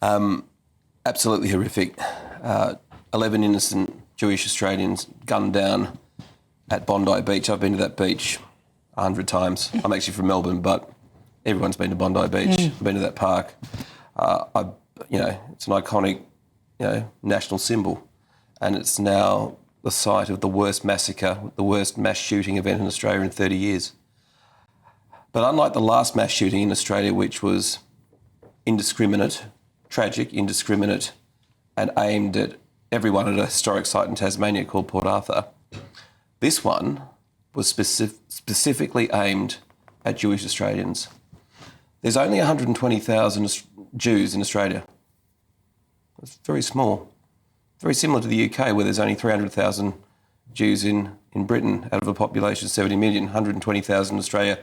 Absolutely horrific. 11 innocent Jewish Australians gunned down at Bondi Beach. I've been to that beach 100 times. I'm actually from Melbourne, but everyone's been to Bondi Beach. I've been to that park. It's an iconic, national symbol, and it's now the site of the worst massacre, the worst mass shooting event in Australia in 30 years. But unlike the last mass shooting in Australia, which was indiscriminate, tragic, indiscriminate, and aimed at everyone at a historic site in Tasmania called Port Arthur, this one was specifically aimed at Jewish Australians. There's only 120,000 Jews in Australia. It's very small. Very similar to the UK, where there's only 300,000 Jews in Britain out of a population of 70 million, 120,000 in Australia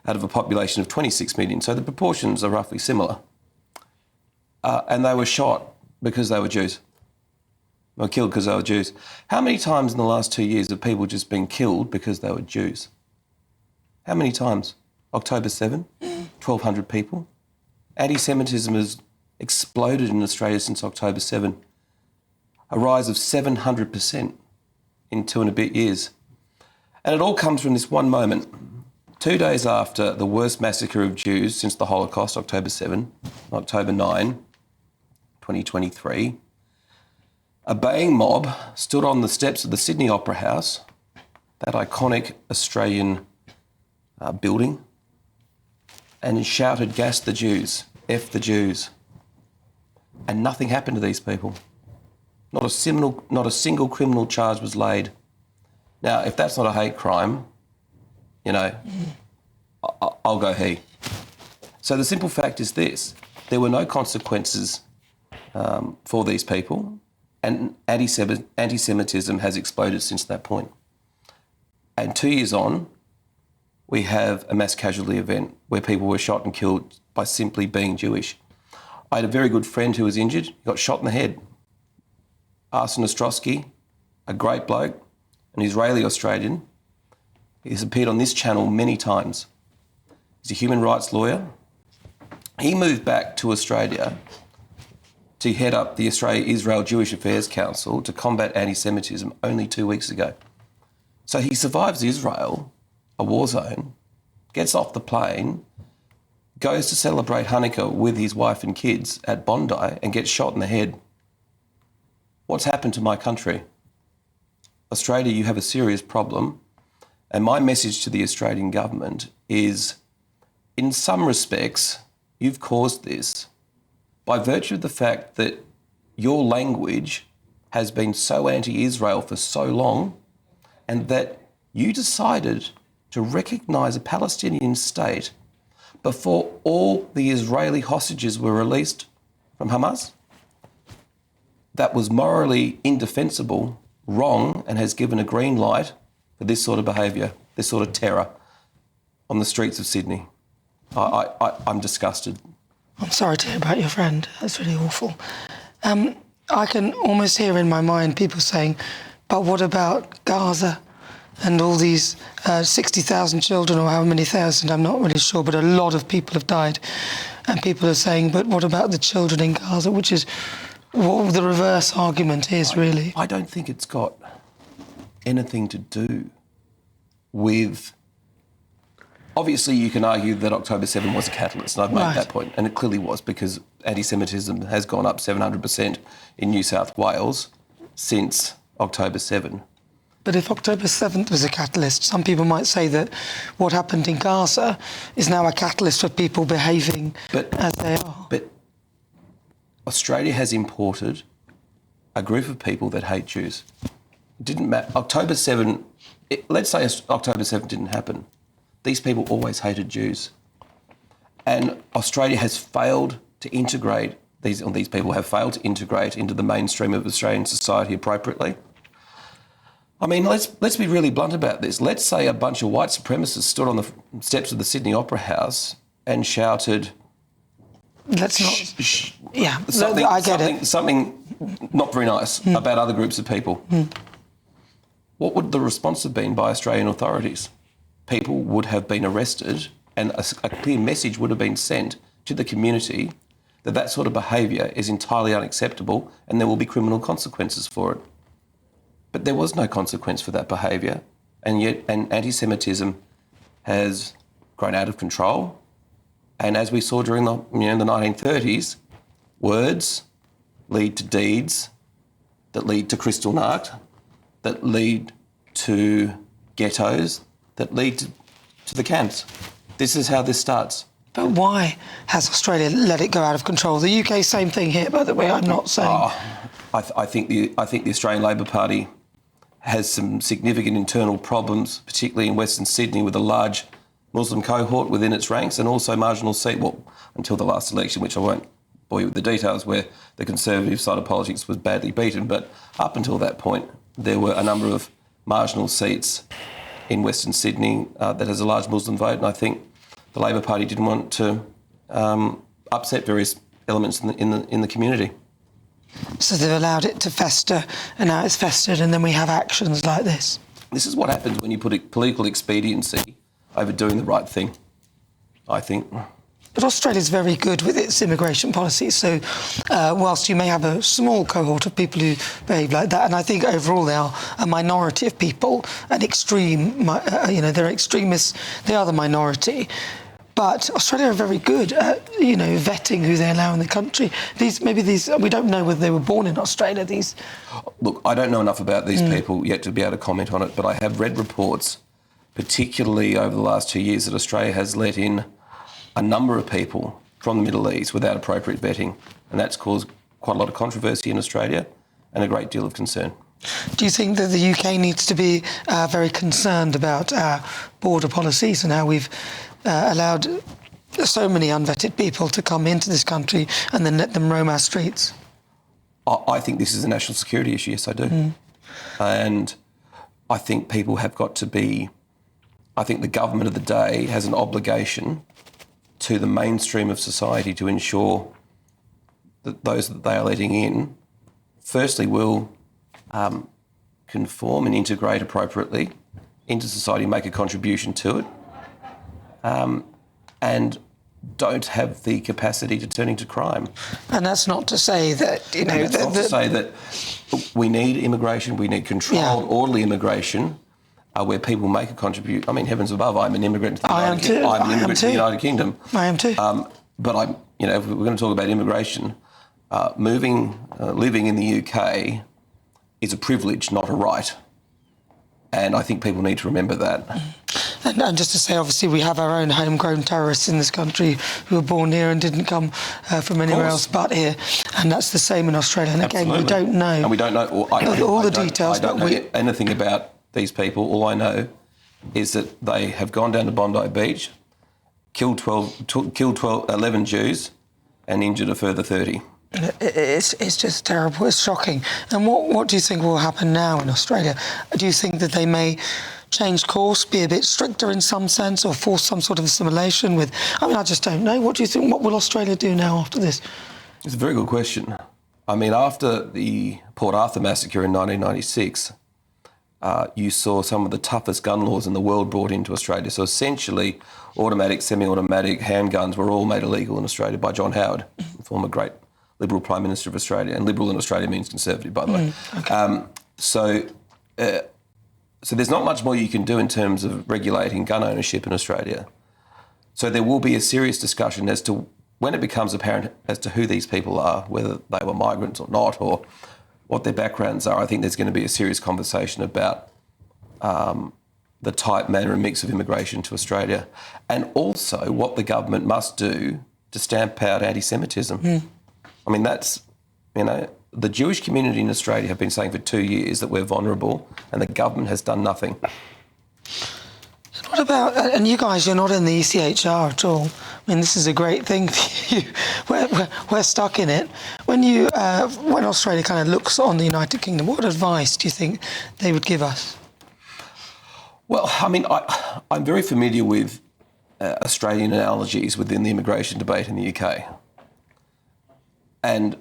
out of a population of 26 million. So the proportions are roughly similar. And they were shot because they were Jews. They were killed because they were Jews. How many times in the last 2 years have people just been killed because they were Jews? How many times? October 7, 1,200 people. Antisemitism has exploded in Australia since October 7. A rise of 700% in 2 and a bit years. And it all comes from this one moment. 2 days after the worst massacre of Jews since the Holocaust, October 7, October 9, 2023, a baying mob stood on the steps of the Sydney Opera House, that iconic Australian building, and shouted, "Gas the Jews, F the Jews." And nothing happened to these people. Not a single criminal charge was laid. Now, if that's not a hate crime, I'll go he. So the simple fact is this: there were no consequences for these people, and anti-Semitism has exploded since that point. And 2 years on, we have a mass casualty event where people were shot and killed by simply being Jewish. I had a very good friend who was injured. He got shot in the head. Arsen Ostrowski, a great bloke, an Israeli-Australian. He's appeared on this channel many times. He's a human rights lawyer. He moved back to Australia to head up the Australia-Israel Jewish Affairs Council to combat anti-Semitism only 2 weeks ago. So he survives Israel, a war zone, gets off the plane, goes to celebrate Hanukkah with his wife and kids at Bondi and gets shot in the head. What's happened to my country? Australia, you have a serious problem. And my message to the Australian government is, in some respects, you've caused this by virtue of the fact that your language has been so anti-Israel for so long, and that you decided to recognise a Palestinian state before all the Israeli hostages were released from Hamas. That was morally indefensible, wrong, and has given a green light for this sort of behaviour, this sort of terror on the streets of Sydney. I'm disgusted. I'm sorry to hear about your friend. That's really awful. I can almost hear in my mind people saying, but what about Gaza and all these 60,000 children, or how many thousand, I'm not really sure, but a lot of people have died. And people are saying, but what about the children in Gaza, which is what the reverse argument is, really. I don't think it's got anything to do with... Obviously, you can argue that October 7 was a catalyst, and I've made that point, and it clearly was, because anti-Semitism has gone up 700% in New South Wales since October 7. But if October 7th was a catalyst, some people might say that what happened in Gaza is now a catalyst for people behaving as they are. But Australia has imported a group of people that hate Jews. It didn't matter. October 7, let's say October 7 didn't happen. These people always hated Jews. And Australia has failed to integrate, these people have failed to integrate into the mainstream of Australian society appropriately. I mean, let's be really blunt about this. Let's say a bunch of white supremacists stood on the steps of the Sydney Opera House and shouted... Let's not... Yeah, I get it. Something not very nice about other groups of people. What would the response have been by Australian authorities? People would have been arrested, and a clear message would have been sent to the community that that sort of behaviour is entirely unacceptable and there will be criminal consequences for it. But there was no consequence for that behaviour, and yet anti-Semitism has grown out of control. And as we saw during the 1930s, words lead to deeds that lead to Kristallnacht, that lead to ghettos, that lead to the camps. This is how this starts. But why has Australia let it go out of control? The UK, same thing here, by the way, I'm not saying... I think the Australian Labor Party has some significant internal problems, particularly in Western Sydney, with a large Muslim cohort within its ranks and also marginal seat, well, until the last election, which I won't bore you with the details, where the Conservative side of politics was badly beaten. But up until that point, there were a number of marginal seats in Western Sydney that has a large Muslim vote, and I think the Labor Party didn't want to upset various elements in the community. So they've allowed it to fester, and now it's festered, and then we have actions like this. This is what happens when you put political expediency over doing the right thing, I think. But Australia's very good with its immigration policy, so whilst you may have a small cohort of people who behave like that, and I think overall they are a minority of people, an extreme, they're extremists, they are the minority. But Australia are very good at, vetting who they allow in the country. We don't know whether they were born in Australia, these... Look, I don't know enough about these people yet to be able to comment on it, but I have read reports, particularly over the last 2 years, that Australia has let in a number of people from the Middle East without appropriate vetting, and that's caused quite a lot of controversy in Australia and a great deal of concern. Do you think that the UK needs to be very concerned about our border policies and how we've allowed so many unvetted people to come into this country and then let them roam our streets? I think this is a national security issue, yes I do. And I think people have got to be... I think the government of the day has an obligation to the mainstream of society to ensure that those that they are letting in, firstly, will conform and integrate appropriately into society, make a contribution to it, and don't have the capacity to turn into crime. And that's not to say that, That's not to say that we need immigration, we need controlled, orderly immigration, where people make a contribution. I mean, heavens above, I'm an immigrant to the United Kingdom. I am too. But if we're going to talk about immigration, living in the UK is a privilege, not a right. And I think people need to remember that. And just to say, obviously, we have our own homegrown terrorists in this country who were born here and didn't come from anywhere else but here. And that's the same in Australia. And again, we don't know. And we don't know all the details. I don't know anything about these people. All I know is that they have gone down to Bondi Beach, killed 11 Jews and injured a further 30. It's just terrible. It's shocking. And what do you think will happen now in Australia? Do you think that they may change course, be a bit stricter in some sense, or force some sort of assimilation with... I just don't know. What do you think? What will Australia do now after this? It's a very good question. I mean, after the Port Arthur massacre in 1996, you saw some of the toughest gun laws in the world brought into Australia. So essentially, automatic, semi-automatic handguns were all made illegal in Australia by John Howard, former great Liberal Prime Minister of Australia. And Liberal in Australia means Conservative, by the way. Okay. So there's not much more you can do in terms of regulating gun ownership in Australia. So there will be a serious discussion as to when it becomes apparent as to who these people are, whether they were migrants or not, or what their backgrounds are. I think there's going to be a serious conversation about the type, manner and mix of immigration to Australia, and also what the government must do to stamp out anti-Semitism. I mean, that's, the Jewish community in Australia have been saying for 2 years that we're vulnerable, and the government has done nothing. What about, and you guys, you're not in the ECHR at all. I mean, this is a great thing for you. We're stuck in it. When Australia kind of looks on the United Kingdom, what advice do you think they would give us? Well, I mean, I'm very familiar with Australian analogies within the immigration debate in the UK. And,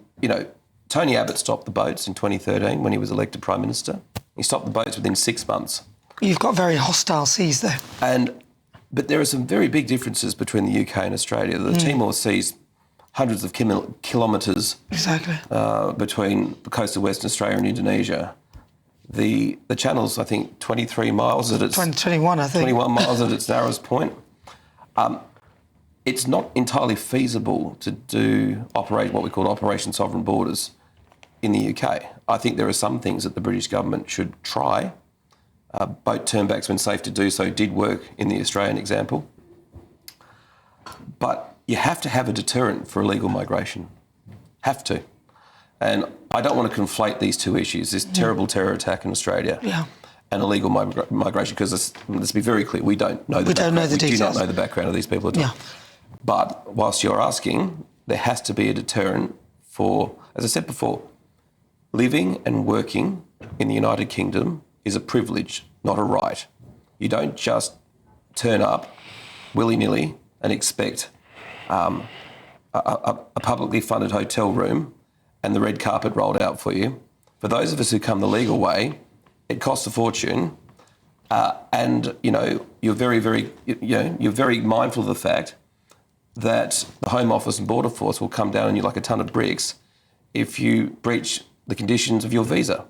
Tony Abbott stopped the boats in 2013 when he was elected Prime Minister. He stopped the boats within 6 months. You've got very hostile seas there. But there are some very big differences between the UK and Australia. The Timor Sea's hundreds of kilometres Exactly. between the coast of Western Australia and Indonesia. The channel's, I think, 23 miles at its... 21, I think. 21 miles at its narrowest point. It's not entirely feasible to operate what we call Operation Sovereign Borders in the UK. I think there are some things that the British government should try. Boat turnbacks, when safe to do so, did work in the Australian example. But you have to have a deterrent for illegal migration. Have to. And I don't want to conflate these two issues, this terrible terror attack in Australia and illegal migration, because let's be very clear, we don't know the background. We do not know the background of these people at all. But whilst you're asking, there has to be a deterrent for, as I said before, living and working in the United Kingdom is a privilege, not a right. You don't just turn up willy-nilly and expect a publicly funded hotel room and the red carpet rolled out for you. For those of us who come the legal way, it costs a fortune, and you're very mindful of the fact that the Home Office and Border Force will come down on you like a ton of bricks if you breach the conditions of your visa.